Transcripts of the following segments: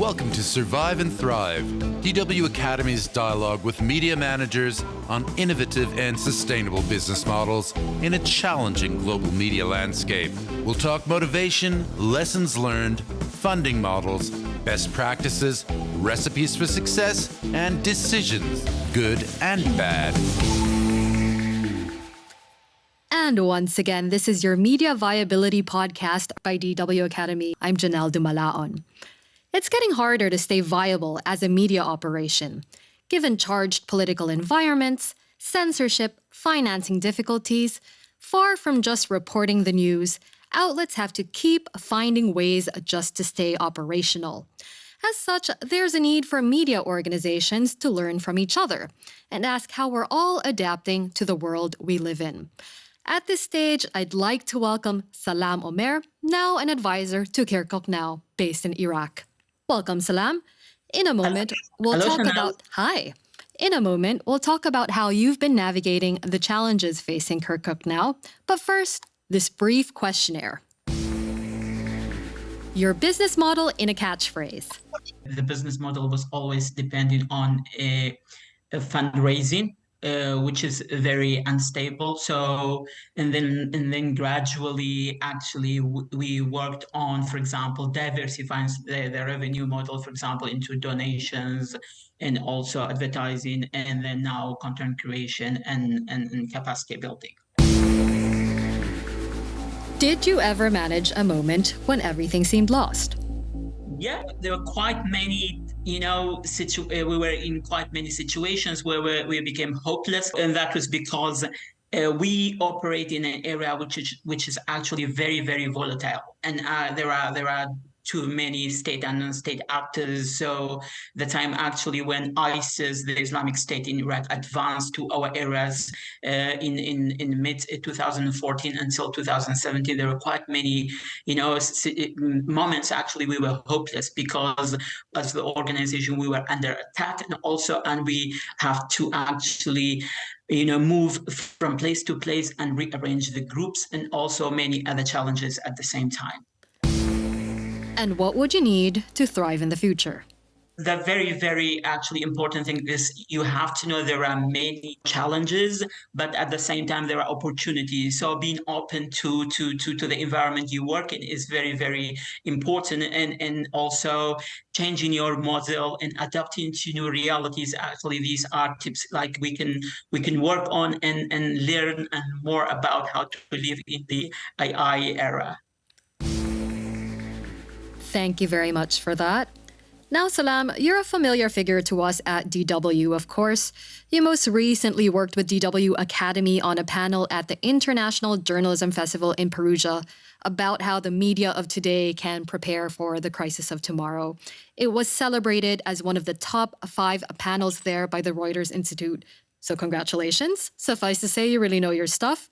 Welcome to Survive and Thrive, DW Academy's dialogue with media managers on innovative and sustainable business models in a challenging global media landscape. We'll talk motivation, lessons learned, funding models, best practices, recipes for success, and decisions, good and bad. And once again, this is your Media Viability podcast by DW Academy. I'm Janelle Dumalaon. It's getting harder to stay viable as a media operation, given charged political environments, censorship, financing difficulties. Far from just reporting the news, outlets have to keep finding ways just to stay operational. As such, there's a need for media organizations to learn from each other and ask how we're all adapting to the world we live in. At this stage, I'd like to welcome Salam Omer, now an advisor to KirkukNow, based in Iraq. Welcome, Salam. In a moment, we'll talk about how you've been navigating the challenges facing KirkukNow. But first, this brief questionnaire. Your business in a catchphrase. The business model was always dependent on a fundraising, which is very unstable. So, and then gradually, actually, we worked on, for example, diversifying the revenue model, for example, into donations and also advertising, and then now content creation and capacity building. Did you ever manage a moment when everything seemed lost? Yeah, there were quite many, we were in quite many situations where we became hopeless. And that was because we operate in an area which is actually very, very volatile. And there are too many state and non-state actors. So the time actually when ISIS, the Islamic State in Iraq, advanced to our areas in mid-2014 until 2017, there were quite many, moments actually we were hopeless because as the organization we were under attack, and we have to actually move from place to place and rearrange the groups and also many other challenges at the same time. And what would you need to thrive in the future? The very, very actually important thing is you have to know there are many challenges, but at the same time, there are opportunities. So being open to the environment you work in is very, very important. And also changing your model and adapting to new realities. Actually, these are tips like we can work on and learn more about how to live in the AI era. Thank you very much for that. Now, Salam, you're a familiar figure to us at DW, of course. You most recently worked with DW Academy on a panel at the International Journalism Festival in Perugia about how the media of today can prepare for the crisis of tomorrow. It was celebrated as one of the top 5 panels there by the Reuters Institute. So congratulations. Suffice to say, you really know your stuff.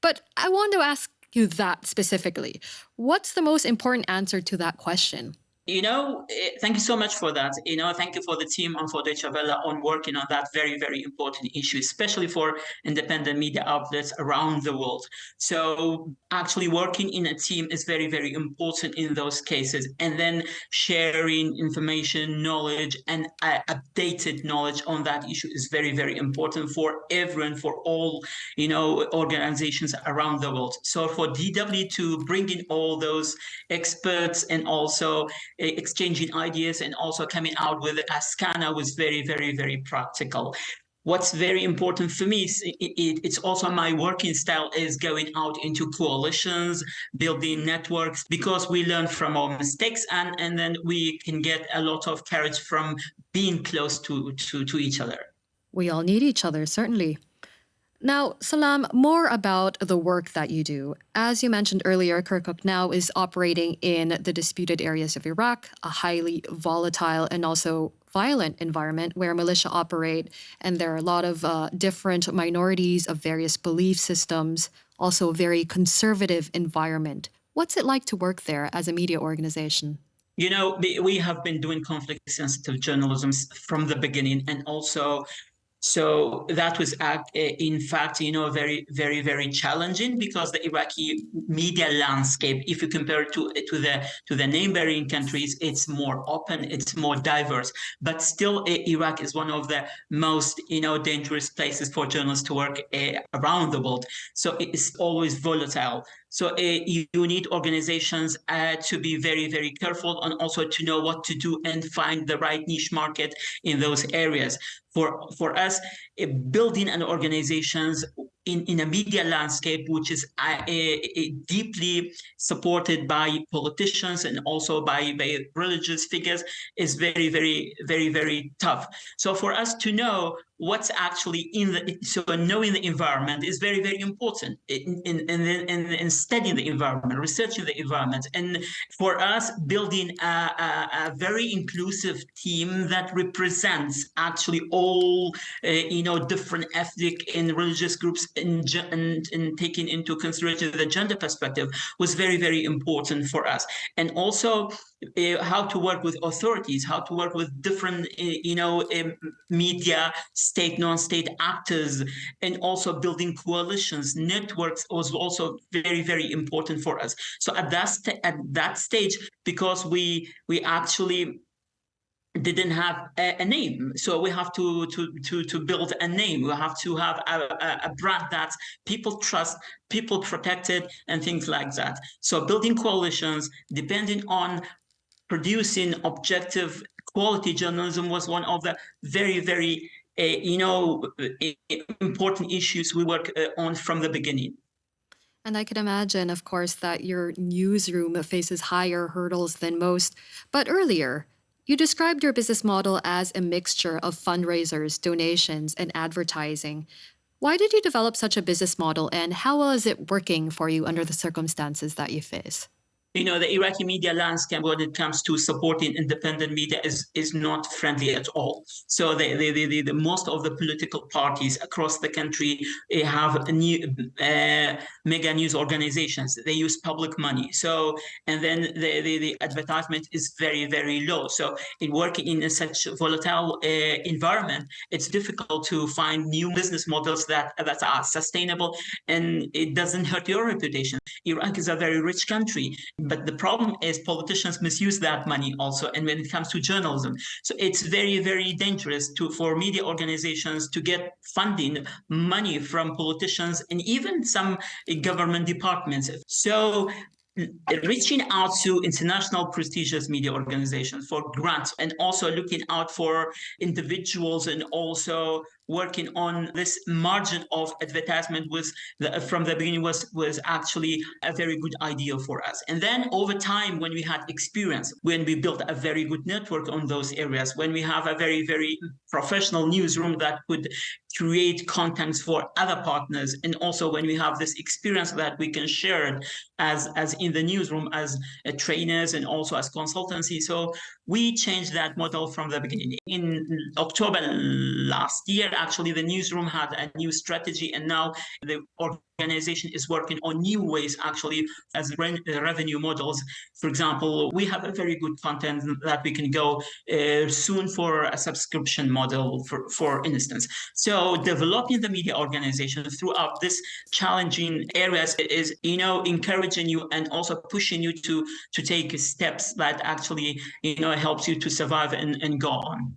But I want to ask you that specifically. What's the most important answer to that question? Thank you so much for that. Thank you for the team and for Deutsche Welle on working on that very, very important issue, especially for independent media outlets around the world. So actually working in a team is very, very important in those cases. And then sharing information, knowledge, and updated knowledge on that issue is very, very important for everyone, for all, organizations around the world. So for DW to bring in all those experts and also exchanging ideas and also coming out with a scanner was very, very, very practical. What's very important for me is it's also my working style is going out into coalitions, building networks, because we learn from our mistakes and then we can get a lot of courage from being close to each other. We all need each other, certainly. Now, Salam, more about the work that you do. As you mentioned earlier, KirkukNow is operating in the disputed areas of Iraq, a highly volatile and also violent environment where militia operate, and there are a lot of different minorities of various belief systems, also a very conservative environment. What's it like to work there as a media organization? We have been doing conflict-sensitive journalism from the beginning, and also So that was, in fact, very, very, very challenging because the Iraqi media landscape, if you compare it to the neighboring countries, it's more open, it's more diverse. But still, Iraq is one of the most, dangerous places for journalists to work around the world. So it is always volatile. So you need organizations to be very, very careful and also to know what to do and find the right niche market in those areas. For us, building an organizations in a media landscape which is deeply supported by politicians and also by religious figures is very, very, very, very tough. So for us to know what's actually so knowing the environment is very, very important in studying the environment, researching the environment. And for us, building a very inclusive team that represents actually all, different ethnic and religious groups and taking into consideration the gender perspective was very, very important for us. And also how to work with authorities, how to work with different, media, state, non-state actors, and also building coalitions, networks was also very, very important for us. So at that stage, because we actually didn't have a name, so we have to build a name. We have to have a brand that people trust, people protected, and things like that. So building coalitions, depending on producing objective quality journalism was one of the very, very important issues we work on from the beginning. And I can imagine, of course, that your newsroom faces higher hurdles than most. But earlier, you described your business model as a mixture of fundraisers, donations, and advertising. Why did you develop such a business model, and how well is it working for you under the circumstances that you face? The Iraqi media landscape when it comes to supporting independent media is not friendly at all. So the most of the political parties across the country have mega news organizations. They use public money. So, and then the advertisement is very, very low. So in working in such a volatile environment, it's difficult to find new business models that are sustainable and it doesn't hurt your reputation. Iraq is a very rich country. But the problem is politicians misuse that money also. And when it comes to journalism, so it's very, very dangerous for media organizations to get funding money from politicians and even some government departments. So reaching out to international prestigious media organizations for grants and also looking out for individuals and also working on this margin of advertisement from the beginning was actually a very good idea for us. And then over time, when we had experience, when we built a very good network on those areas, when we have a very, very professional newsroom that could create contents for other partners, and also when we have this experience that we can share as in the newsroom as trainers and also as consultancy. So we changed that model from the beginning. In October last year, actually, the newsroom had a new strategy, and now the organization is working on new ways, actually, as revenue models. For example, we have a very good content that we can go soon for a subscription model, for instance. So developing the media organization throughout this challenging areas is, encouraging you and also pushing you to take steps that actually, helps you to survive and go on.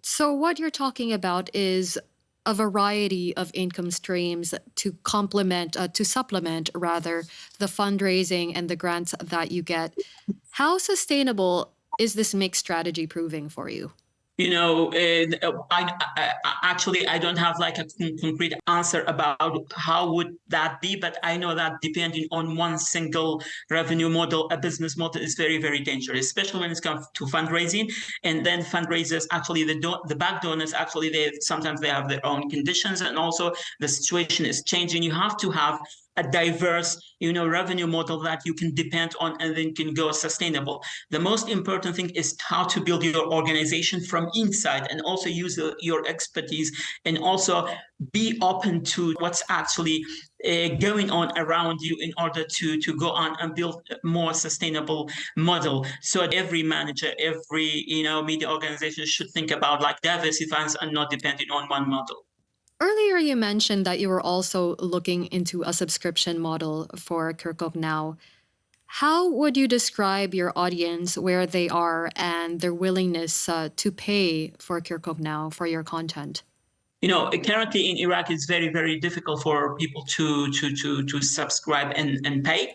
So, what you're talking about is a variety of income streams to supplement rather, the fundraising and the grants that you get. How sustainable is this mixed strategy proving for you? I don't have like a concrete answer about how would that be, but I know that depending on one single revenue model, a business model is very, very dangerous, especially when it comes to fundraising. And then fundraisers, actually, the back donors, actually, sometimes they have their own conditions, and also the situation is changing. You have to have a diverse, revenue model that you can depend on and then can go sustainable. The most important thing is how to build your organization from inside and also use your expertise and also be open to what's actually going on around you in order to go on and build a more sustainable model. So every manager, every, media organization should think about like diversifying and not depending on one model. Earlier, you mentioned that you were also looking into a subscription model for KirkukNow. How would you describe your audience, where they are, and their willingness to pay for KirkukNow for your content? Currently in Iraq, it's very, very difficult for people to subscribe and pay.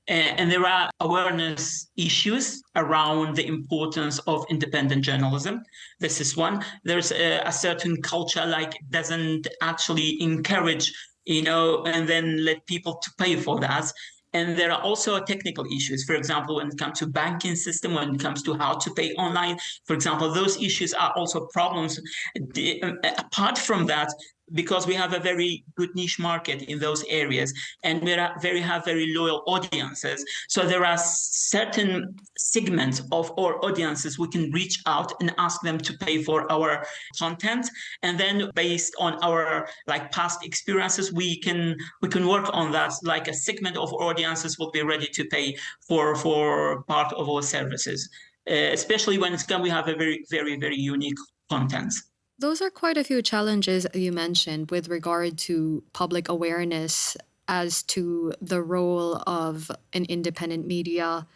And there are awareness issues around the importance of independent journalism. This is one. There's a certain culture like doesn't actually encourage, and then let people to pay for that. And there are also technical issues. For example, when it comes to banking system, when it comes to how to pay online, for example, those issues are also problems. Apart from that, because we have a very good niche market in those areas, and we have very loyal audiences. So there are certain segments of our audiences we can reach out and ask them to pay for our content, and then based on our past experiences, we can work on that. Like a segment of audiences will be ready to pay for part of our services, especially when we have a very, very, very unique content. Those are quite a few challenges you mentioned with regard to public awareness as to the role of an independent media.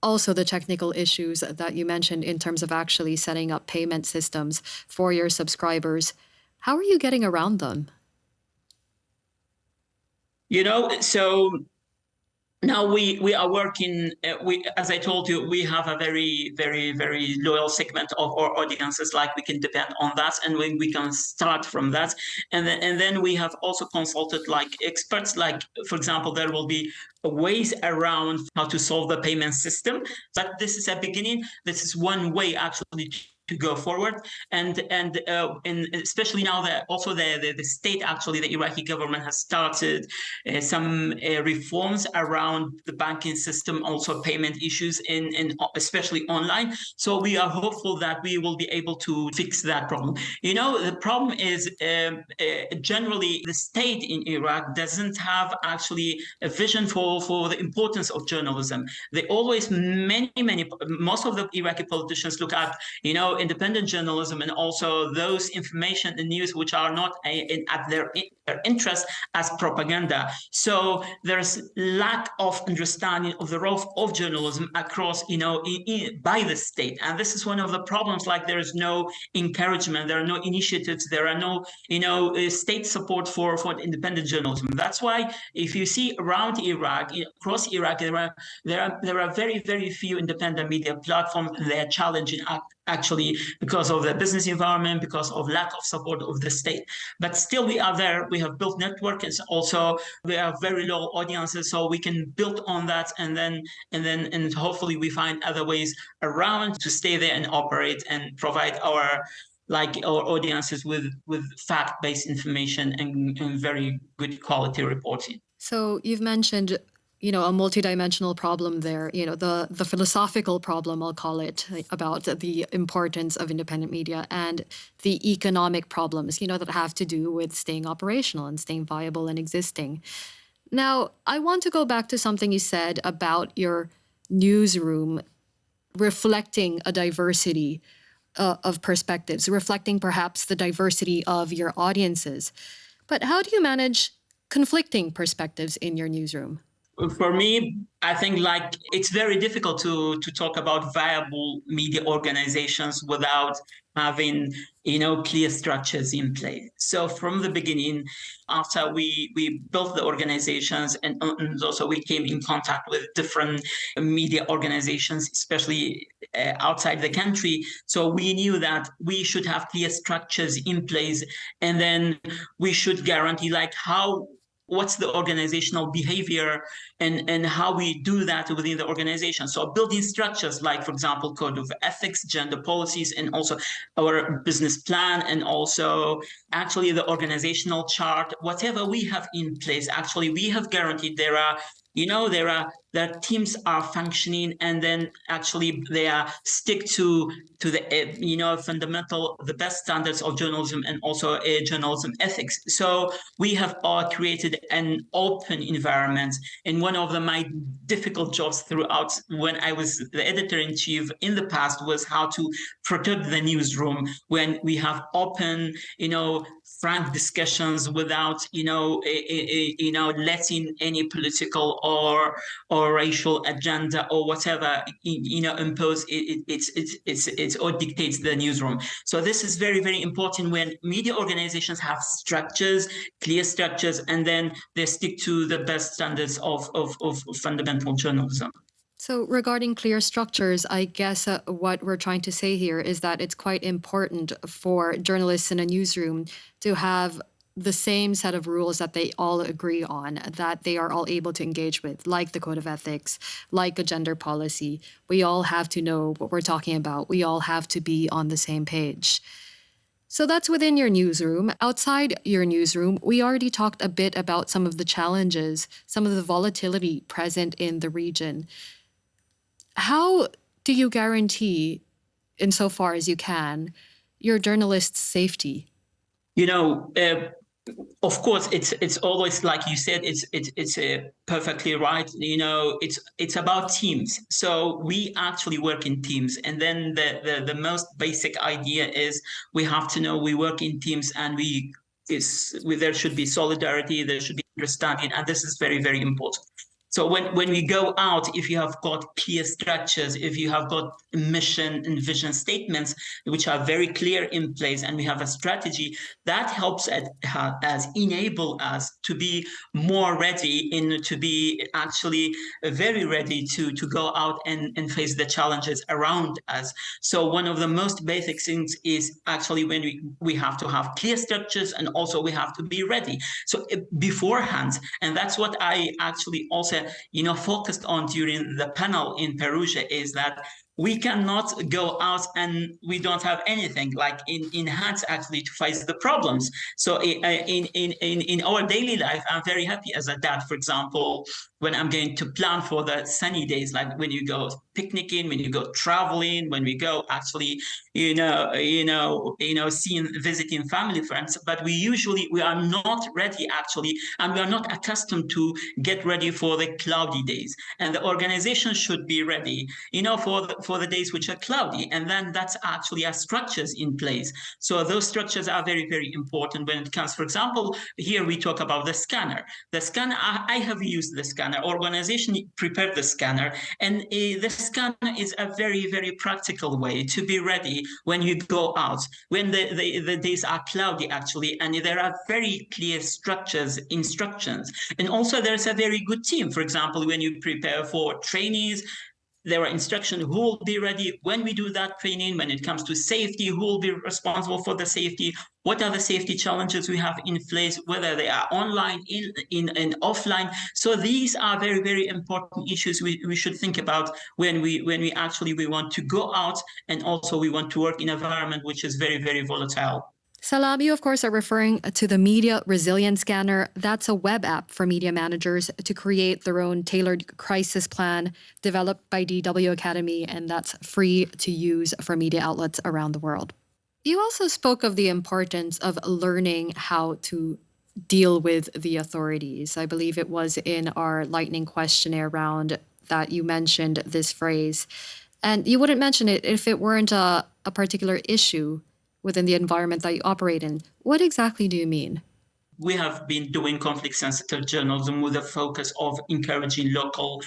Also, the technical issues that you mentioned in terms of actually setting up payment systems for your subscribers. How are you getting around them? So now we are working. As I told you, we have a very, very, very loyal segment of our audiences. We can depend on that, and we can start from that. And then we have also consulted experts. For example, there will be ways around how to solve the payment system. But this is a beginning. This is one way actually to go forward, and especially now that also the state, actually the Iraqi government has started some reforms around the banking system, also payment issues in especially online. So we are hopeful that we will be able to fix that problem. The problem is generally the state in Iraq doesn't have actually a vision for the importance of journalism. They always most of the Iraqi politicians look at independent journalism and also those information and news which are not at their interest as propaganda. So there's lack of understanding of the role of journalism across, by the state. And this is one of the problems. There is no encouragement, there are no initiatives, there are no, state support for independent journalism. That's why if you see around Iraq, across Iraq, there are very, very few independent media platforms. They are challenging actually because of the business environment, because of lack of support of the state. But still we are there. We have built networks. Also we have very low audiences, so we can build on that, and hopefully we find other ways around to stay there and operate and provide our audiences with fact-based information and very good quality reporting. So you've mentioned a multidimensional problem there, the philosophical problem, I'll call it, about the importance of independent media, and the economic problems, that have to do with staying operational and staying viable and existing. Now, I want to go back to something you said about your newsroom reflecting a diversity of perspectives, reflecting perhaps the diversity of your audiences. But how do you manage conflicting perspectives in your newsroom? For me, I think it's very difficult to talk about viable media organizations without having clear structures in place. So from the beginning, after we built the organizations, and also we came in contact with different media organizations, especially outside the country. So we knew that we should have clear structures in place, and then we should guarantee what's the organizational behavior and how we do that within the organization. So building structures for example, code of ethics, gender policies, and also our business plan, and also actually the organizational chart, whatever we have in place, actually we have guaranteed there are that teams are functioning, and then actually they are stick to the fundamental, the best standards of journalism and also journalism ethics. So we have all created an open environment. And one of my difficult jobs throughout when I was the editor-in-chief in the past was how to protect the newsroom when we have open, frank discussions without, letting any political or racial agenda or whatever, impose it's or dictates the newsroom. So this is very, very important when media organizations have structures, clear structures, and then they stick to the best standards of fundamental journalism. So regarding clear structures, I guess what we're trying to say here is that it's quite important for journalists in a newsroom to have the same set of rules that they all agree on, that they are all able to engage with, like the code of ethics, like a gender policy. We all have to know what we're talking about. We all have to be on the same page. So that's within your newsroom. Outside your newsroom, we already talked a bit about some of the challenges, some of the volatility present in the region. How do you guarantee, insofar as you can, your journalists' safety? Of course, it's always like you said. It's perfectly right. It's about teams. So we actually work in teams, and then the most basic idea is we have to know we work in teams, and there should be solidarity, there should be understanding, and this is very, very important. So when we go out, if you have got clear structures, if you have got mission and vision statements, which are very clear in place, and we have a strategy, that helps as enable us to be more ready and to be actually very ready to go out and face the challenges around us. So one of the most basic things is actually when we have to have clear structures, and also we have to be ready. So beforehand, and that's what I actually also focused on during the panel in Perugia, is that we cannot go out and we don't have anything like in hands actually to face the problems. So in our daily life, I'm very happy as a dad, for example, when I'm going to plan for the sunny days, like when you go picnicking, when you go traveling, when we go actually, visiting family, friends. But we are not ready actually, and we are not accustomed to get ready for the cloudy days. And the organization should be ready, for the days which are cloudy. And then that's actually our structures in place. So those structures are very, very important when it comes, for example, here we talk about the scanner. The scanner, I have used the scanner. Organization prepared the scanner, and the scanner is a very, very practical way to be ready when you go out, when the days are cloudy actually, and there are very clear structures, instructions. And also there's a very good team. For example, when you prepare for trainees, there are instructions who will be ready when we do that training. When it comes to safety, who will be responsible for the safety? What are the safety challenges we have in place, whether they are online, in and offline? So these are very, very important issues we should think about when we want to go out, and also we want to work in an environment which is very, very volatile. Salam, you of course are referring to the Media Resilience Scanner. That's a web app for media managers to create their own tailored crisis plan developed by dw-akademie, and that's free to use for media outlets around the world. You also spoke of the importance of learning how to deal with the authorities. I believe it was in our lightning questionnaire round that you mentioned this phrase. And you wouldn't mention it if it weren't a particular issue within the environment that you operate in. What exactly do you mean? We have been doing conflict-sensitive journalism with a focus of encouraging local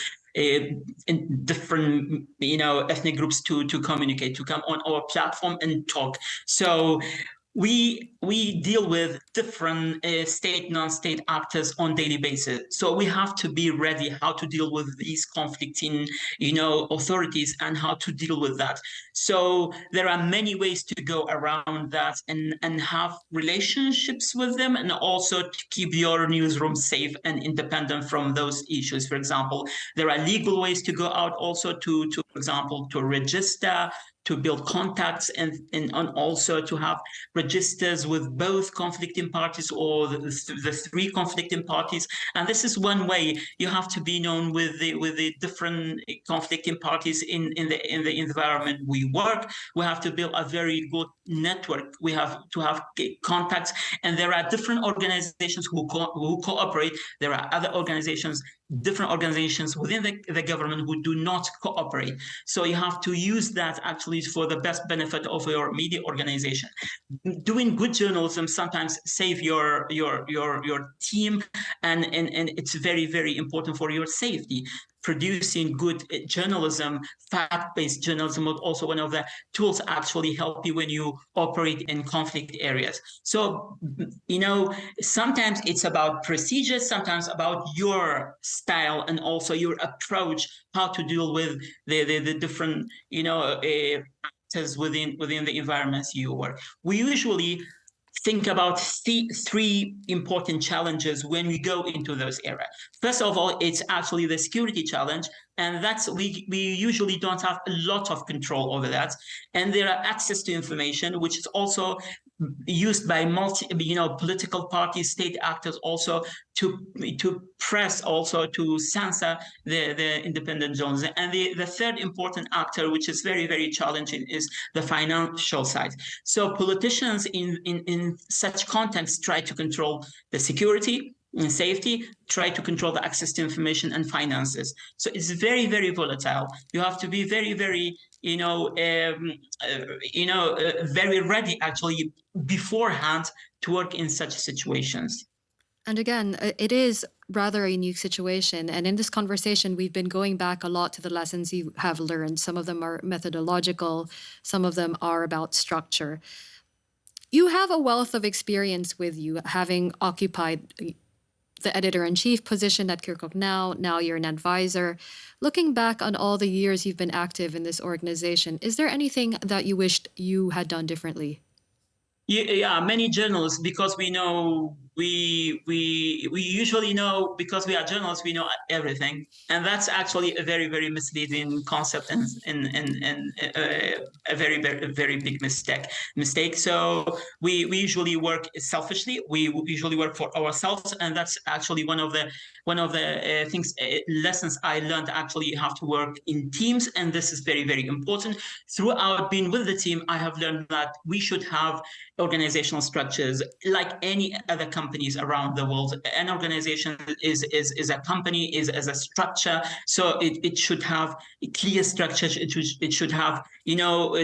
different ethnic groups to communicate, to come on our platform and talk. So we deal with different state, non-state actors on daily basis. So we have to be ready how to deal with these conflicting, authorities, and how to deal with that. So there are many ways to go around that and have relationships with them, and also to keep your newsroom safe and independent from those issues. For example, there are legal ways to go out also to for example, to register, to build contacts and also to have registers with both conflicting parties or the three conflicting parties. And this is one way. You have to be known with the different conflicting parties in the environment we work. We have to build a very good network. We have to have contacts, and there are different organizations who cooperate. There are other organizations, different organizations within the government who do not cooperate. So you have to use that actually for the best benefit of your media organization. Doing good journalism sometimes save your team, and it's very, very important for your safety. Producing good journalism, fact-based journalism, is also one of the tools actually help you when you operate in conflict areas. So, sometimes it's about procedures, sometimes about your style and also your approach, how to deal with the different, actors within the environments you work. We usually think about three important challenges when we go into those areas. First of all, it's actually the security challenge, and that's we usually don't have a lot of control over that. And there are access to information, which is also used by political parties, state actors also to press, also to censor the independent journalism. And the third important actor, which is very, very challenging, is the financial side. So politicians in such contexts try to control the security and safety, try to control the access to information and finances. So it's very, very volatile. You have to be very, very very ready actually beforehand to work in such situations. And again, it is rather a unique situation. And in this conversation, we've been going back a lot to the lessons you have learned. Some of them are methodological, some of them are about structure. You have a wealth of experience with you, having occupied the editor-in-chief position at KirkukNow. Now you're an advisor. Looking back on all the years you've been active in this organization, is there anything that you wished you had done differently? Yeah, many journalists, because we know we usually know, because we are journalists, we know everything, and that's actually a very, very misleading concept and a very, very, very big mistake. So we usually work selfishly. We usually work for ourselves, and that's actually one of the lessons I learned. Actually, you have to work in teams, and this is very, very important. Throughout being with the team, I have learned that we should have organizational structures like any other companies around the world. An organization is a company, is as a structure. So it should have clear structures. It should have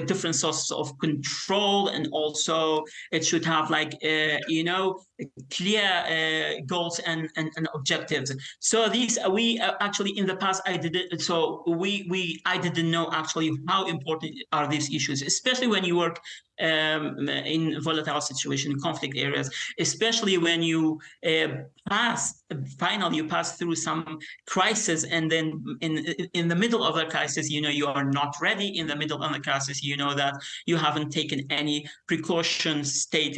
different sources of control, and also it should have clear goals and objectives. So these we actually in the past I did it. So I didn't know actually how important are these issues, especially when you work in volatile situations, in conflict areas, especially when you pass through some crisis, and then in the middle of the crisis, you are not ready. In the middle of the crisis, that you haven't taken any precaution steps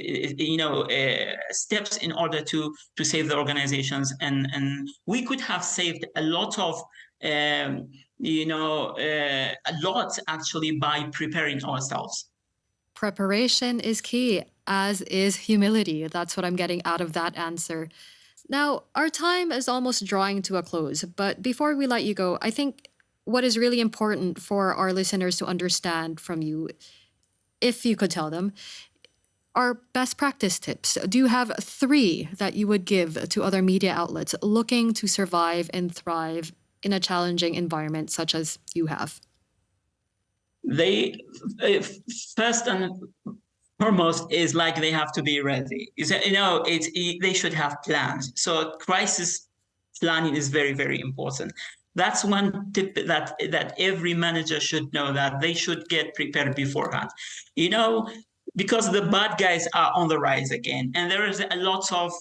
in order to save the organizations, and we could have saved a lot of a lot actually by preparing ourselves. Preparation is key, as is humility. That's what I'm getting out of that answer. Now, our time is almost drawing to a close, but before we let you go, I think what is really important for our listeners to understand from you, if you could tell them, are best practice tips. Do you have 3 that you would give to other media outlets looking to survive and thrive in a challenging environment such as you have? They first and foremost is they have to be ready. They should have plans. So crisis planning is very, very important. That's one tip that every manager should know, that they should get prepared beforehand. Because the bad guys are on the rise again, and there is a lot of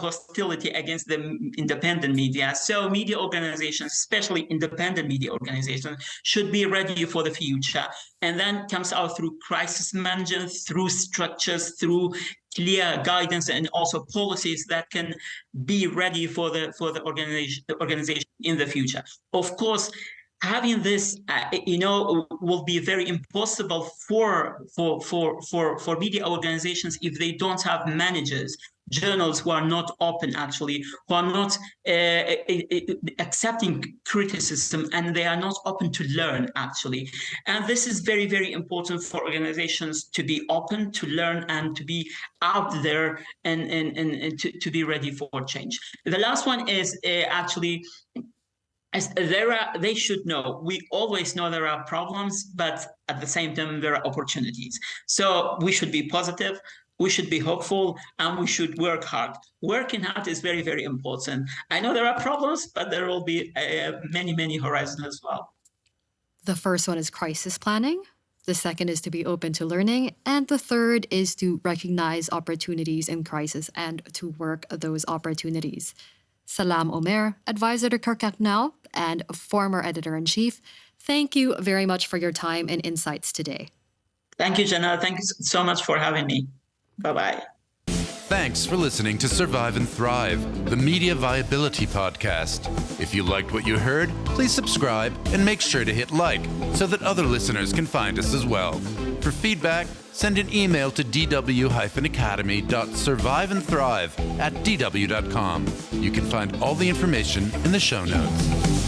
hostility against the independent media. So media organizations, especially independent media organizations, should be ready for the future. And then comes out through crisis management, through structures, through clear guidance, and also policies that can be ready for the organization in the future. Of course, having this, will be very impossible for media organizations if they don't have managers, journals who are not open, actually, who are not accepting criticism, and they are not open to learn, actually. And this is very, very important for organizations to be open, to learn, and to be out there and to be ready for change. The last one is actually, they should know. We always know there are problems, but at the same time, there are opportunities. So we should be positive, we should be hopeful, and we should work hard. Working hard is very, very important. I know there are problems, but there will be many, many horizons as well. The first one is crisis planning. The second is to be open to learning. And the third is to recognize opportunities in crisis and to work those opportunities. Salam Omer, advisor to KirkukNow and former editor-in-chief, thank you very much for your time and insights today. Thank you, Jenna. Thank you so much for having me. Bye-bye. Thanks for listening to Survive and Thrive, the Media Viability Podcast. If you liked what you heard, please subscribe and make sure to hit like so that other listeners can find us as well. For feedback, send an email to dw-akademie.surviveandthrive@dw.com. You can find all the information in the show notes.